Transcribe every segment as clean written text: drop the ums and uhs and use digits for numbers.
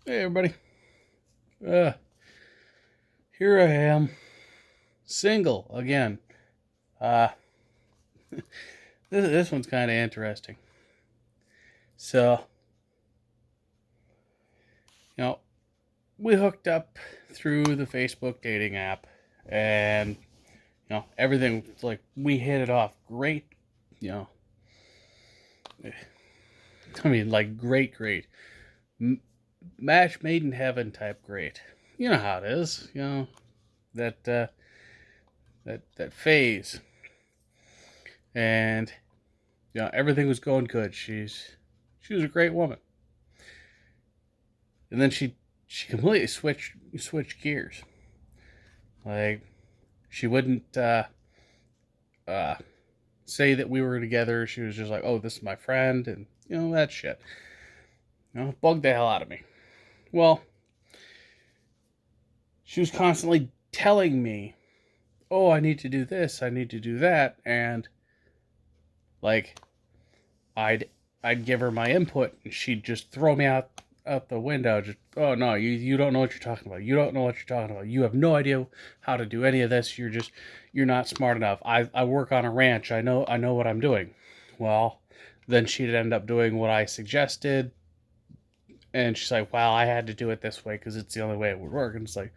Hey everybody. Uh, Here I am, single again. Uh, this one's kind of interesting. So, you know, we hooked up through the Facebook dating app, and everything like we hit it off great. You know, I mean, like great. M- Match made in heaven type great. You know how it is. That that phase, and everything was going good. She was a great woman. And then she completely switched gears. Like she wouldn't uh, say that we were together. She was just like, "Oh, this is my friend," and that shit. Bugged the hell out of me. Well, she was constantly telling me, "Oh, I need to do this. I need to do that," and like I'd I'd give her my input, and she'd just throw me out the window. Just, oh no, you don't know what you're talking about. You don't know what you're talking about. You have no idea how to do any of this. You're not smart enough. I work on a ranch. I know what I'm doing. Well, then she'd end up doing what I suggested, and she's like, well, I had to do it this way because it's the only way it would work. And it's like,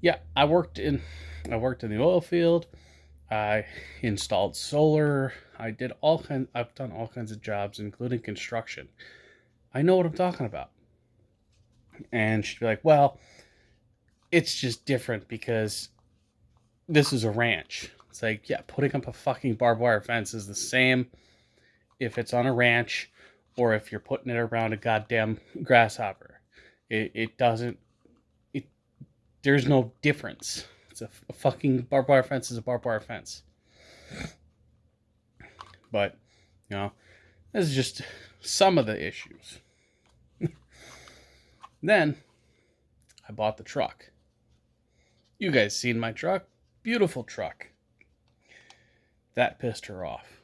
yeah, I worked in the oil field. I installed solar. I've done all kinds of jobs, including construction. I know what I'm talking about. And she'd be like, well, it's just different because this is a ranch. It's like, yeah, putting up a fucking barbed wire fence is the same if it's on a ranch or if you're putting it around a goddamn grasshopper. It doesn't, it, there's no difference. It's a fucking barbed wire fence is a barbed wire fence. But, you know, this is just some of the issues. Then I bought the truck. You guys seen my truck? Beautiful truck. That pissed her off.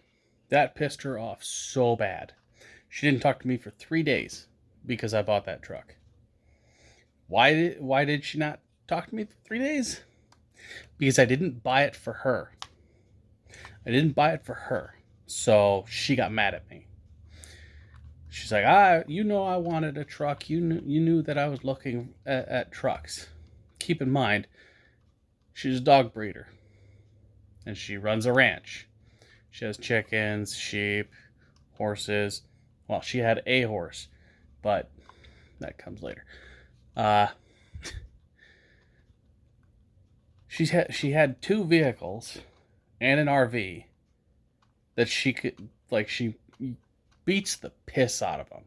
That pissed her off so bad. She didn't talk to me for 3 days because I bought that truck. Why did she not talk to me for 3 days? Because I didn't buy it for her. I didn't buy it for her. So she got mad at me. She's like, I wanted a truck. You knew that I was looking at trucks. Keep in mind, she's a dog breeder and she runs a ranch. She has chickens, sheep, horses. Well, she had a horse, but that comes later. Uh, she had two vehicles and an RV that she beats the piss out of them.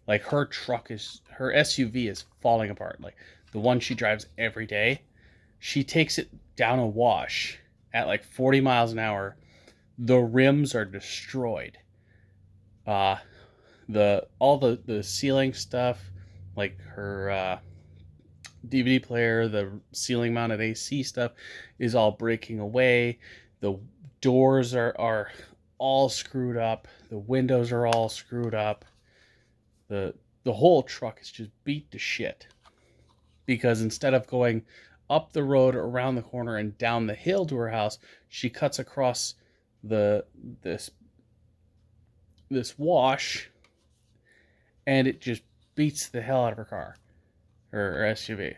Like her SUV is falling apart. Like the one she drives every day, she takes it down a wash at like 40 miles an hour. The rims are destroyed. Uh, the ceiling stuff, like her DVD player, the ceiling mounted AC stuff, is all breaking away. The doors are all screwed up. The windows are all screwed up. The whole truck is just beat to shit because instead of going up the road, around the corner, and down the hill to her house, she cuts across the this this wash, and it just beats the hell out of her car, her SUV.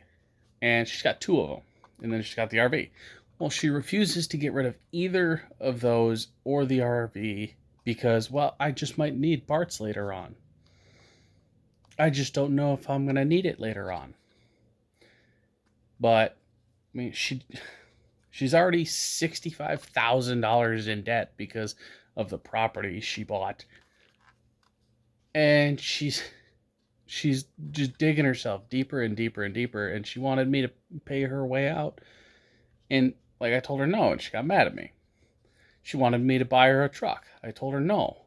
And she's got two of them, and then she's got the RV. Well, she refuses to get rid of either of those or the RV because, well, I just might need parts later on. I just don't know if I'm gonna need it later on. But I mean, she's already $65,000 in debt because of the property she bought, and she's just digging herself deeper and deeper and deeper. And she wanted me to pay her way out, and like I told her no, and she got mad at me. She wanted me to buy her a truck. I told her no.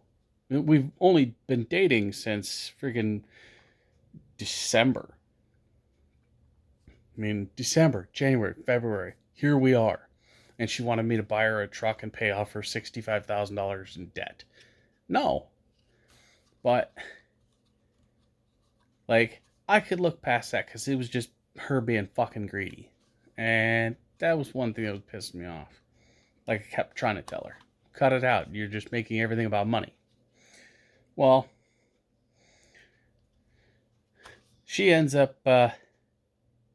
We've only been dating since friggin' December. I mean, December, January, February. Here we are. And she wanted me to buy her a truck and pay off her $65,000 in debt. No. But, like, I could look past that because it was just her being fucking greedy. And that was one thing that was pissing me off. Like I kept trying to tell her, cut it out. You're just making everything about money. Well, she ends up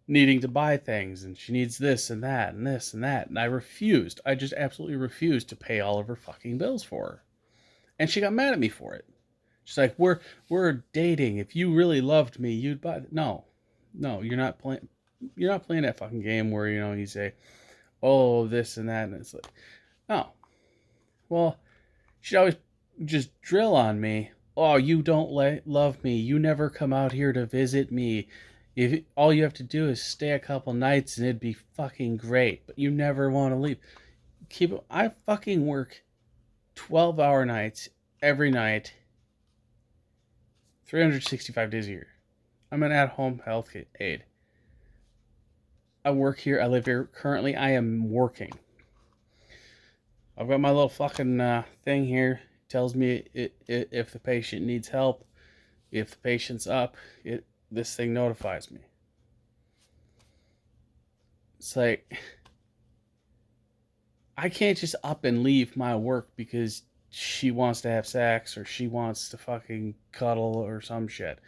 needing to buy things, and she needs this and that and this and that. And I refused. I just absolutely refused to pay all of her fucking bills for her. And she got mad at me for it. She's like, we're dating. If you really loved me, you'd buy it. No, you're not playing. You're not playing that fucking game where you say, oh, this and that, and it's like, no. Well, she'd always just drill on me. Oh, you don't love me. You never come out here to visit me. If all you have to do is stay a couple nights and it'd be fucking great, but you never want to leave. I fucking work 12-hour nights every night, 365 days a year. I'm an at-home health aide. I work here. I live here. Currently, I am working. I've got my little fucking thing here. It tells me if the patient needs help. If the patient's up, this thing notifies me. It's like, I can't just up and leave my work because she wants to have sex or she wants to fucking cuddle or some shit.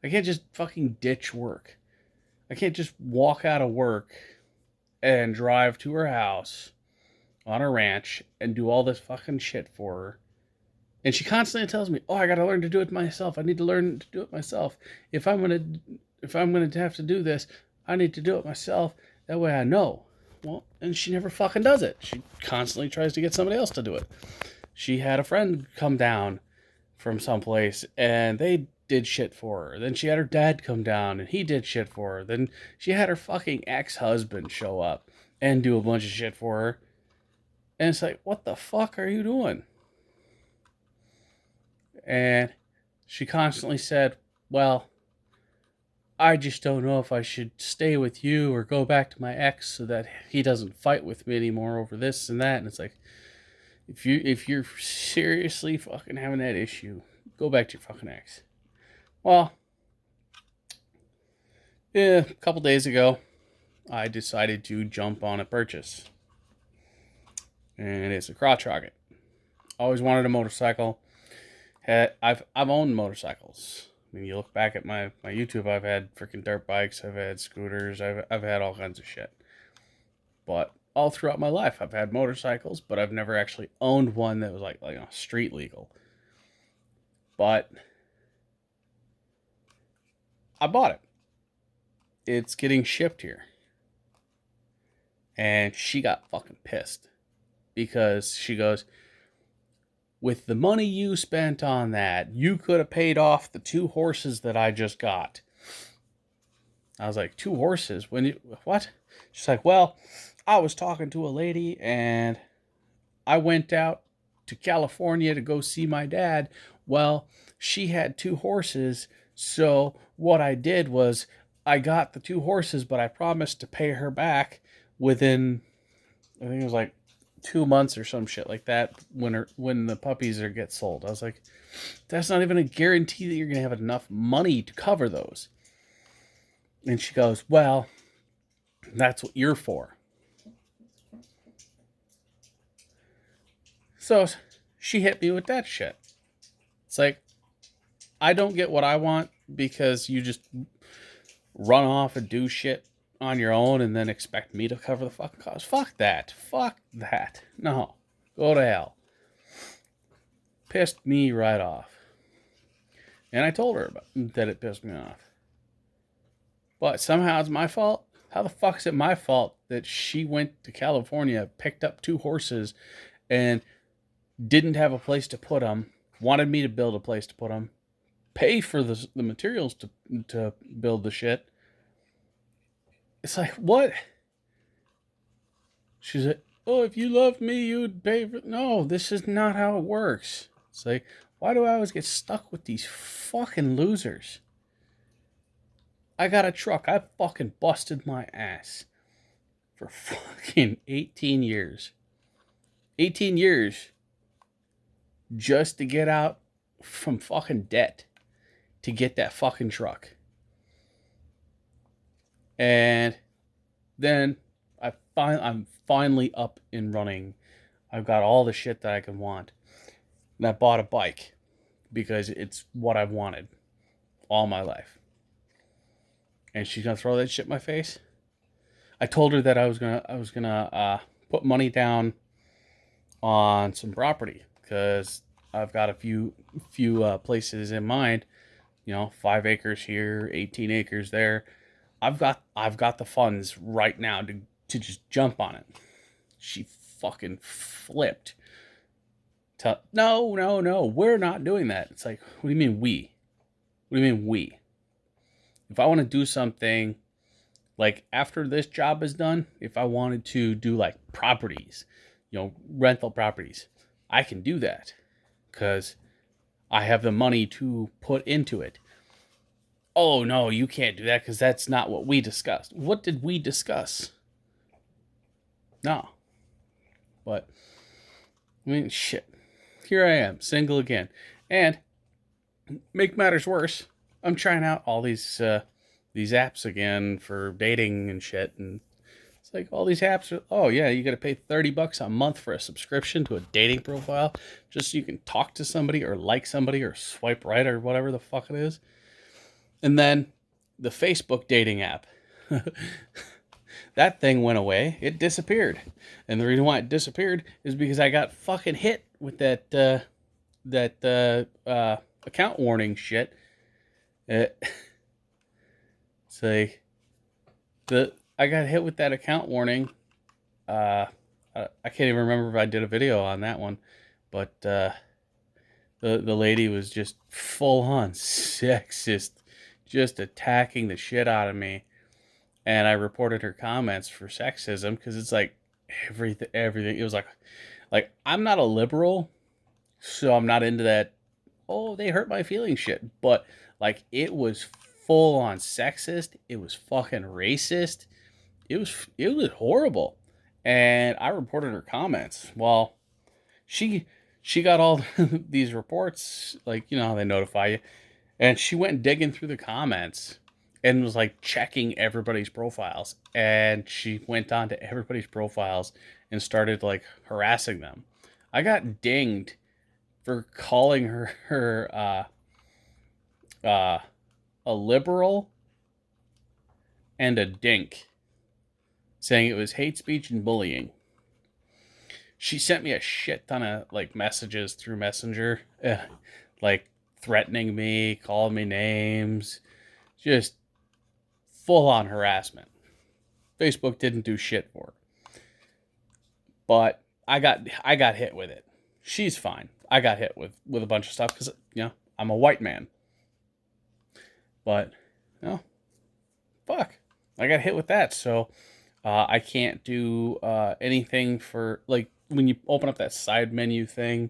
I can't just fucking ditch work. I can't just walk out of work and drive to her house on a ranch and do all this fucking shit for her. And she constantly tells me, "Oh, I got to learn to do it myself. I need to learn to do it myself. If I'm going to have to do this, I need to do it myself. That way I know." Well, and she never fucking does it. She constantly tries to get somebody else to do it. She had a friend come down from someplace and they did shit for her. Then she had her dad come down and he did shit for her. Then she had her fucking ex-husband show up and do a bunch of shit for her. And it's like, what the fuck are you doing? And she constantly said, well, I just don't know if I should stay with you or go back to my ex so that he doesn't fight with me anymore over this and that. And it's like, if you're seriously fucking having that issue, go back to your fucking ex. Well, a couple days ago, I decided to jump on a purchase. And it's a crotch rocket. Always wanted a motorcycle. I've owned motorcycles. I mean, you look back at my YouTube, I've had freaking dirt bikes, I've had scooters, I've had all kinds of shit. But all throughout my life, I've had motorcycles, but I've never actually owned one that was like street legal. But I bought it. It's getting shipped here. And she got fucking pissed. Because she goes, with the money you spent on that, you could have paid off the 2 horses that I just got. I was like, 2 horses? What? She's like, well, I was talking to a lady and I went out to California to go see my dad. Well, she had 2 horses. So what I did was I got the 2 horses, but I promised to pay her back within, I think it was like 2 months or some shit like that when the puppies get sold. I was like, that's not even a guarantee that you're gonna have enough money to cover those. And she goes, well, that's what you're for. So she hit me with that shit. It's like, I don't get what I want because you just run off and do shit on your own and then expect me to cover the fucking cost. Fuck that. Fuck that. No. Go to hell. Pissed me right off. And I told her that it pissed me off. But somehow it's my fault? How the fuck is it my fault that she went to California, picked up 2 horses, and didn't have a place to put them, wanted me to build a place to put them, pay for the materials to build the shit? It's like, what? She's like, oh, if you loved me, you'd pay for... No, this is not how it works. It's like, why do I always get stuck with these fucking losers? I got a truck. I fucking busted my ass for fucking 18 years. 18 years just to get out from fucking debt to get that fucking truck. And then I'm finally up and running. I've got all the shit that I can want. And I bought a bike because it's what I've wanted all my life. And she's gonna throw that shit in my face. I told her that I was gonna put money down on some property because I've got a few places in mind. 5 acres here, 18 acres there. I've got the funds right now to just jump on it. She fucking flipped. No, no, no, we're not doing that. It's like, what do you mean we? What do you mean we? If I want to do something like after this job is done, if I wanted to do like properties, rental properties, I can do that because I have the money to put into it. Oh, no, you can't do that because that's not what we discussed. What did we discuss? No. But, I mean, shit. Here I am, single again. And, make matters worse, I'm trying out all these apps again for dating and shit. And it's like all these apps are, oh, yeah, you got to pay $30 a month for a subscription to a dating profile just so you can talk to somebody or like somebody or swipe right or whatever the fuck it is. And then the Facebook dating app. That thing went away. It disappeared. And the reason why it disappeared is because I got fucking hit with that account warning shit. It's like I got hit with that account warning. I can't even remember if I did a video on that one, but the lady was just full on sexist, just attacking the shit out of me, and I reported her comments for sexism because it's like everything. It was like I'm not a liberal, so I'm not into that. Oh, they hurt my feelings shit, but like it was full on sexist. It was fucking racist. It was horrible, and I reported her comments. Well, she got all these reports, like how they notify you, and she went digging through the comments and was like checking everybody's profiles, and she went on to everybody's profiles and started like harassing them. I got dinged for calling her a liberal and a dink, saying it was hate speech and bullying. She sent me a shit ton of like messages through Messenger, like threatening me, calling me names, just full on harassment. Facebook didn't do shit for her, but I got hit with it. She's fine. I got hit with a bunch of stuff because I'm a white man. But fuck, I got hit with that. So I can't do anything for like when you open up that side menu thing.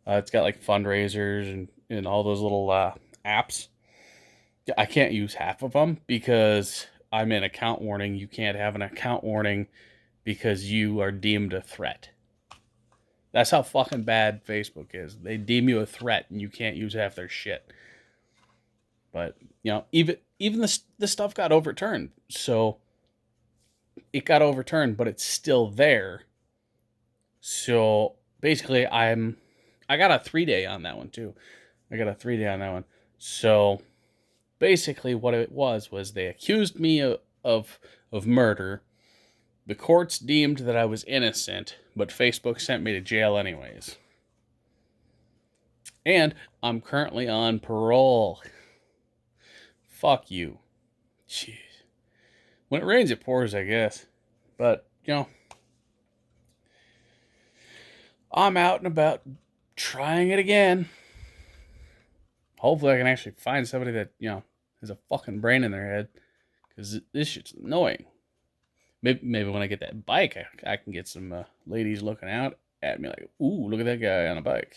It's got like fundraisers and all those little apps. I can't use half of them because I'm in account warning. You can't have an account warning because you are deemed a threat. That's how fucking bad Facebook is. They deem you a threat and you can't use half their shit. But, even the stuff got overturned. So it got overturned, but it's still there. So basically I got a 3-day on that one too. I got a 3-day on that one. So basically what it was they accused me of murder. The courts deemed that I was innocent, but Facebook sent me to jail anyways. And I'm currently on parole. Fuck you. Jeez. When it rains, it pours, I guess. But, I'm out and about trying it again. Hopefully I can actually find somebody that, has a fucking brain in their head. Because this shit's annoying. Maybe when I get that bike, I can get some ladies looking out at me like, ooh, look at that guy on a bike.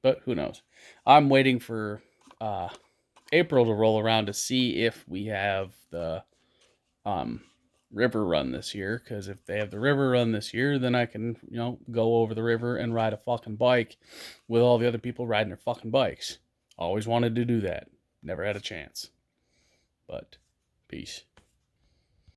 But who knows? I'm waiting for April to roll around to see if we have the river run this year. Because if they have the river run this year, then I can, go over the river and ride a fucking bike with all the other people riding their fucking bikes. Always wanted to do that. Never had a chance. But peace.